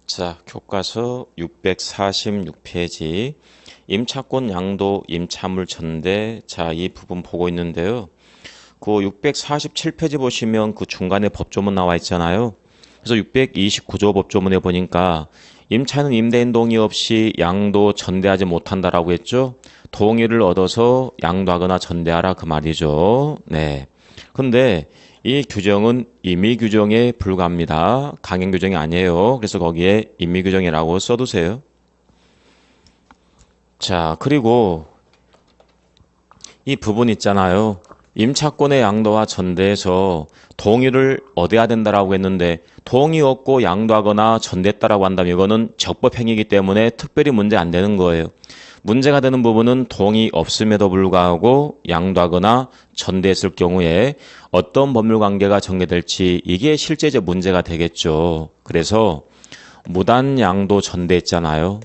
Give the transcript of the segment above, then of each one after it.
자, 교과서 646페이지 임차권 양도 임차물 전대. 자, 이 부분 보고 있는데요. 그 647페이지 보시면 그 중간에 법조문 나와 있잖아요. 그래서 629조 법조문에 보니까 임차는 임대인 동의 없이 양도 전대하지 못한다라고 했죠. 동의를 얻어서 양도하거나 전대하라 그 말이죠. 네. 근데 이 규정은 임의 규정에 불과합니다. 강행 규정이 아니에요. 그래서 거기에 임의 규정이라고 써두세요. 자, 그리고 이 부분 있잖아요. 임차권의 양도와 전대에서 동의를 얻어야 된다라고 했는데 동의 얻고 양도하거나 전대했다라고 한다면 이거는 적법행위이기 때문에 특별히 문제 안 되는 거예요. 문제가 되는 부분은 동의 없음에도 불구하고 양도하거나 전대했을 경우에 어떤 법률관계가 전개될지 이게 실제적 문제가 되겠죠. 그래서 무단 양도 전대했잖아요.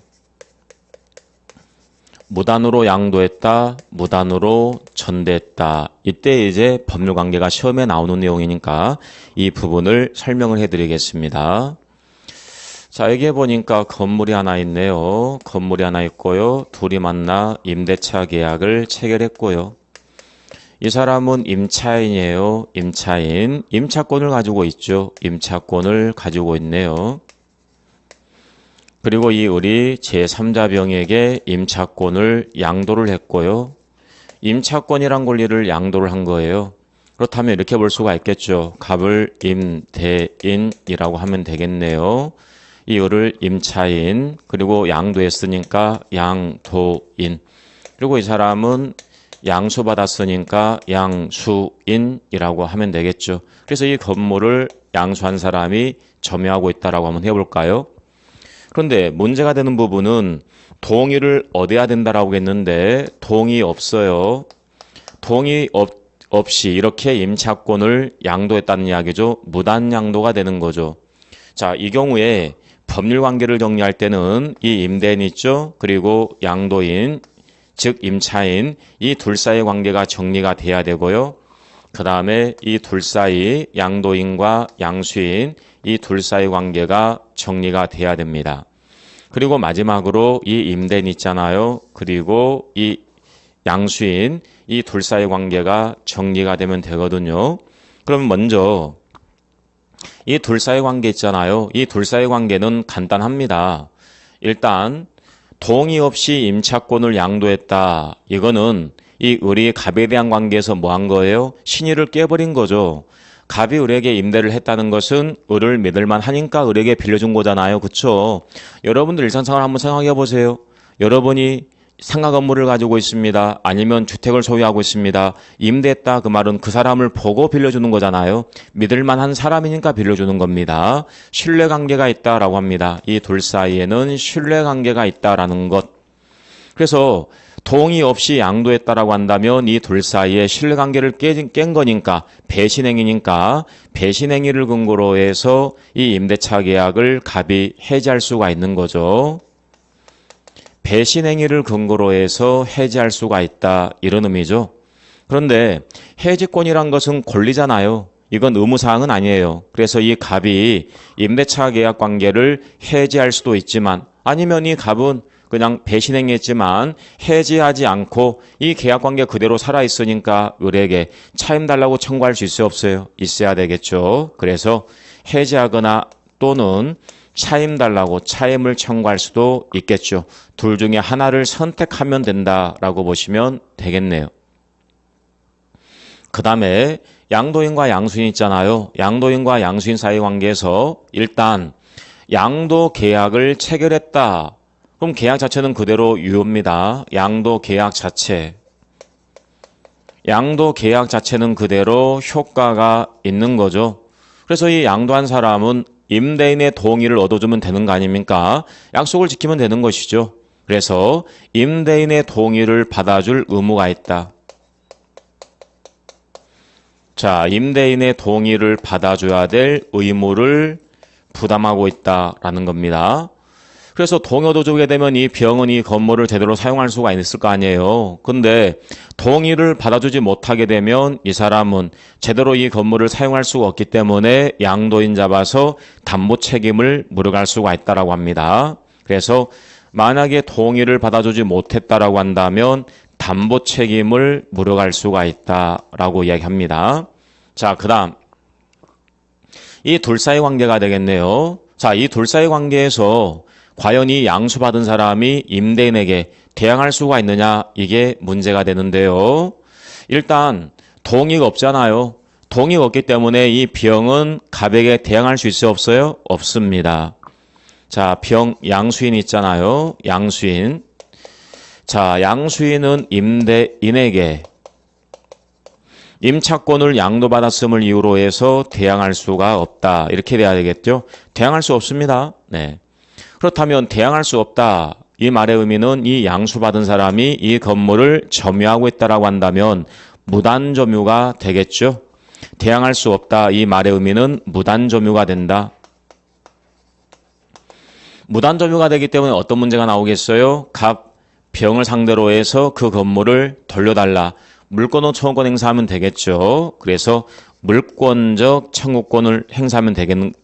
무단으로 양도했다, 무단으로 전대했다. 이때 이제 법률관계가 시험에 나오는 내용이니까 이 부분을 설명을 해드리겠습니다. 자, 여기에 보니까 건물이 하나 있네요. 건물이 하나 있고요. 둘이 만나 임대차 계약을 체결했고요. 이 사람은 임차인이에요. 임차인. 임차권을 가지고 있죠. 임차권을 가지고 있네요. 그리고 이 을이 제3자 병에게 임차권을 양도를 했고요. 임차권이란 권리를 양도를 한 거예요. 그렇다면 이렇게 볼 수가 있겠죠. 갑을 임대인이라고 하면 되겠네요. 이 을을 임차인, 그리고 양도했으니까 양도인. 그리고 이 사람은 양수받았으니까 양수인이라고 하면 되겠죠. 그래서 이 건물을 양수한 사람이 점유하고 있다라고 한번 해볼까요? 그런데 문제가 되는 부분은 동의를 얻어야 된다라고 했는데 동의 없어요. 동의 없이 이렇게 임차권을 양도했다는 이야기죠. 무단 양도가 되는 거죠. 자, 이 경우에 법률 관계를 정리할 때는 이 임대인 있죠. 그리고 양도인, 즉 임차인, 이 둘 사이의 관계가 정리가 돼야 되고요. 그 다음에 이 둘 사이 양도인과 양수인, 이 둘 사이 관계가 정리가 돼야 됩니다. 그리고 마지막으로 이 임대인 있잖아요. 그리고 이 양수인, 이 둘 사이 관계가 정리가 되면 되거든요. 그럼 먼저 이 둘 사이 관계 있잖아요. 이 둘 사이 관계는 간단합니다. 일단 동의 없이 임차권을 양도했다. 이거는 이 을이 갑에 대한 관계에서 뭐 한 거예요? 신의를 깨버린 거죠. 갑이 을에게 임대를 했다는 것은 을을 믿을만 하니까 을에게 빌려준 거잖아요. 그렇죠? 여러분들 일상생활 한번 생각해 보세요. 여러분이 상가 건물을 가지고 있습니다. 아니면 주택을 소유하고 있습니다. 임대했다 그 말은 그 사람을 보고 빌려주는 거잖아요. 믿을만한 사람이니까 빌려주는 겁니다. 신뢰관계가 있다라고 합니다. 이 둘 사이에는 신뢰관계가 있다라는 것. 그래서 동의 없이 양도했다라고 한다면 이 둘 사이에 신뢰관계를 깬 거니까 배신행위니까 배신행위를 근거로 해서 이 임대차 계약을 갑이 해지할 수가 있는 거죠. 배신행위를 근거로 해서 해지할 수가 있다 이런 의미죠. 그런데 해지권이란 것은 권리잖아요. 이건 의무사항은 아니에요. 그래서 이 갑이 임대차 계약 관계를 해지할 수도 있지만 아니면 이 갑은 그냥 배신행위했지만 해지하지 않고 이 계약관계 그대로 살아있으니까 을에게 차임 달라고 청구할 수 있어요? 없어요? 있어야 되겠죠. 그래서 해지하거나 또는 차임 달라고 차임을 청구할 수도 있겠죠. 둘 중에 하나를 선택하면 된다라고 보시면 되겠네요. 그 다음에 양도인과 양수인 있잖아요. 양도인과 양수인 사이 관계에서 일단 양도 계약을 체결했다. 그럼 계약 자체는 그대로 유효입니다. 양도 계약 자체. 양도 계약 자체는 그대로 효과가 있는 거죠. 그래서 이 양도한 사람은 임대인의 동의를 얻어주면 되는 거 아닙니까? 약속을 지키면 되는 것이죠. 그래서 임대인의 동의를 받아줄 의무가 있다. 자, 임대인의 동의를 받아줘야 될 의무를 부담하고 있다라는 겁니다. 그래서 동의도 주게 되면 이 병은 이 건물을 제대로 사용할 수가 있을 거 아니에요. 근데 동의를 받아주지 못하게 되면 이 사람은 제대로 이 건물을 사용할 수가 없기 때문에 양도인 잡아서 담보 책임을 물어갈 수가 있다라고 합니다. 그래서 만약에 동의를 받아주지 못했다라고 한다면 담보 책임을 물어갈 수가 있다라고 이야기합니다. 자, 그다음 이 둘 사이 관계가 되겠네요. 자, 이 둘 사이 관계에서 과연 이 양수받은 사람이 임대인에게 대항할 수가 있느냐, 이게 문제가 되는데요. 일단 동의가 없잖아요. 동의가 없기 때문에 이 병은 갑에게 대항할 수 있어요, 없어요? 없습니다. 자, 병 양수인 있잖아요. 양수인. 자, 양수인은 임대인에게 임차권을 양도받았음을 이유로 해서 대항할 수가 없다. 이렇게 돼야 되겠죠? 대항할 수 없습니다. 네. 그렇다면 대항할 수 없다. 이 말의 의미는 이 양수받은 사람이 이 건물을 점유하고 있다라고 한다면 무단점유가 되겠죠? 대항할 수 없다. 이 말의 의미는 무단점유가 된다. 무단점유가 되기 때문에 어떤 문제가 나오겠어요? 갑, 병을 상대로 해서 그 건물을 돌려달라. 물권은 청구권 행사하면 되겠죠. 그래서 물권적 청구권을 행사하면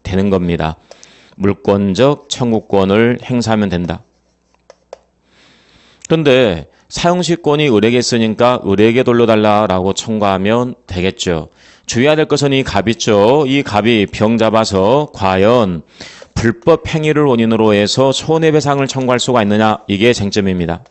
되는 겁니다. 물권적 청구권을 행사하면 된다. 그런데 사용시권이 을에게 있으니까 을에게 돌려달라라고 청구하면 되겠죠. 주의해야 될 것은 이 갑 있죠. 이 갑이 병 잡아서 과연 불법 행위를 원인으로 해서 손해배상을 청구할 수가 있느냐, 이게 쟁점입니다.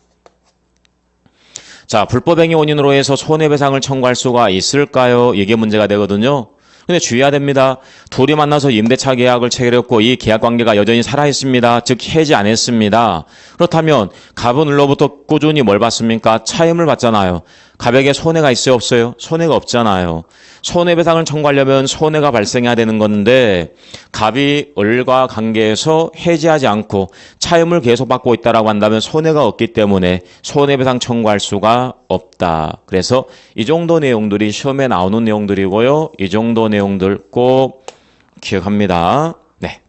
자, 불법 행위 원인으로 해서 손해배상을 청구할 수가 있을까요? 이게 문제가 되거든요. 근데 주의해야 됩니다. 둘이 만나서 임대차 계약을 체결했고 이 계약 관계가 여전히 살아있습니다. 즉 해지 안 했습니다. 그렇다면 갑은 을로부터 꾸준히 뭘 받습니까? 차임을 받잖아요. 갑에게 손해가 있어요, 없어요? 손해가 없잖아요. 손해배상을 청구하려면 손해가 발생해야 되는 건데 갑이 을과 관계에서 해지하지 않고 차임을 계속 받고 있다라고 한다면 손해가 없기 때문에 손해배상 청구할 수가 없다. 그래서 이 정도 내용들이 시험에 나오는 내용들이고요. 이 정도 내용들 꼭 기억합니다. 네.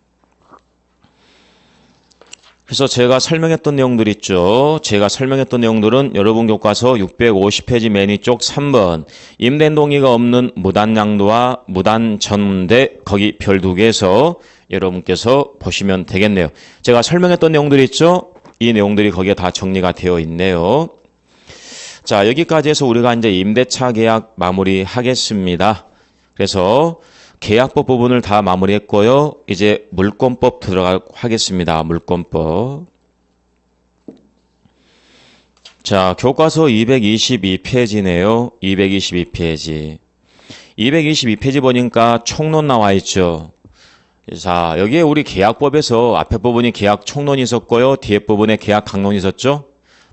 그래서 제가 설명했던 내용들 있죠. 제가 설명했던 내용들은 여러분 교과서 650페이지 맨 위쪽 3번 임대인 동의가 없는 무단양도와 무단전대 거기 별 2개에서 여러분께서 보시면 되겠네요. 제가 설명했던 내용들 있죠. 이 내용들이 거기에 다 정리가 되어 있네요. 자, 여기까지 해서 우리가 이제 임대차 계약 마무리하겠습니다. 그래서 계약법 부분을 다 마무리했고요. 이제 물권법 들어가도록 하겠습니다. 물권법. 자, 교과서 222페이지네요. 222페이지. 222페이지 보니까 총론 나와 있죠. 자, 여기에 우리 계약법에서 앞에 부분이 계약 총론이 있었고요. 뒤에 부분에 계약 강론이 있었죠.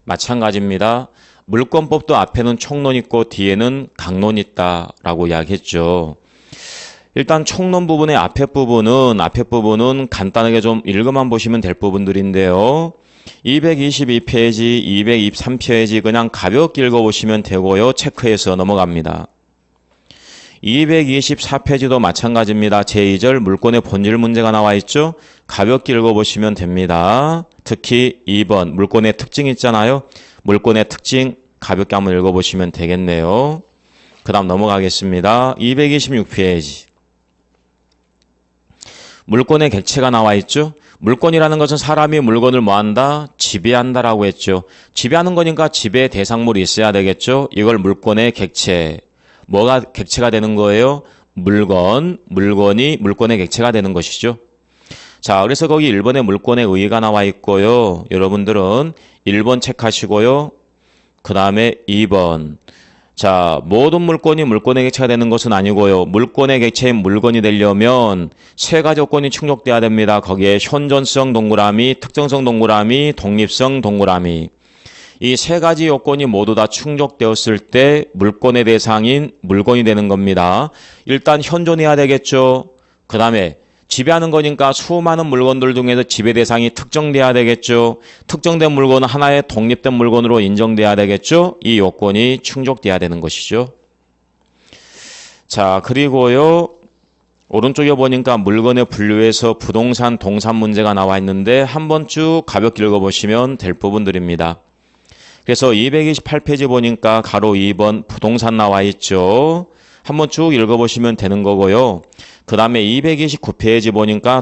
마찬가지입니다. 물권법도 앞에는 총론 있고 뒤에는 강론 있다라고 이야기했죠. 일단 총론 부분의 앞에 부분은 간단하게 좀 읽어만 보시면 될 부분들인데요. 222페이지, 223페이지 그냥 가볍게 읽어보시면 되고요. 체크해서 넘어갑니다. 224페이지도 마찬가지입니다. 제2절 물권의 본질 문제가 나와 있죠. 가볍게 읽어보시면 됩니다. 특히 2번 물권의 특징 있잖아요. 물권의 특징 가볍게 한번 읽어보시면 되겠네요. 그 다음 넘어가겠습니다. 226페이지. 물권의 객체가 나와 있죠. 물권이라는 것은 사람이 물건을 뭐한다? 지배한다라고 했죠. 지배하는 거니까 지배 대상물이 있어야 되겠죠. 이걸 물권의 객체. 뭐가 객체가 되는 거예요? 물건이 물권의 객체가 되는 것이죠. 자, 그래서 거기 1번에 물권의 의의가 나와 있고요. 여러분들은 1번 체크하시고요. 그 다음에 2번. 자, 모든 물권이 물권의 객체가 되는 것은 아니고요. 물권의 객체인 물건이 되려면 세 가지 요건이 충족돼야 됩니다. 거기에 현존성 동그라미, 특정성 동그라미, 독립성 동그라미. 이 세 가지 요건이 모두 다 충족되었을 때 물권의 대상인 물건이 되는 겁니다. 일단 현존해야 되겠죠. 그 다음에 지배하는 거니까 수많은 물건들 중에서 지배 대상이 특정돼야 되겠죠. 특정된 물건은 하나의 독립된 물건으로 인정돼야 되겠죠. 이 요건이 충족돼야 되는 것이죠. 자, 그리고요. 오른쪽에 보니까 물건에 분류해서 부동산, 동산 문제가 나와 있는데 한번 쭉 가볍게 읽어보시면 될 부분들입니다. 그래서 228페이지 보니까 가로 2번 부동산 나와 있죠. 한번 쭉 읽어보시면 되는 거고요. 그 다음에 229페이지 보니까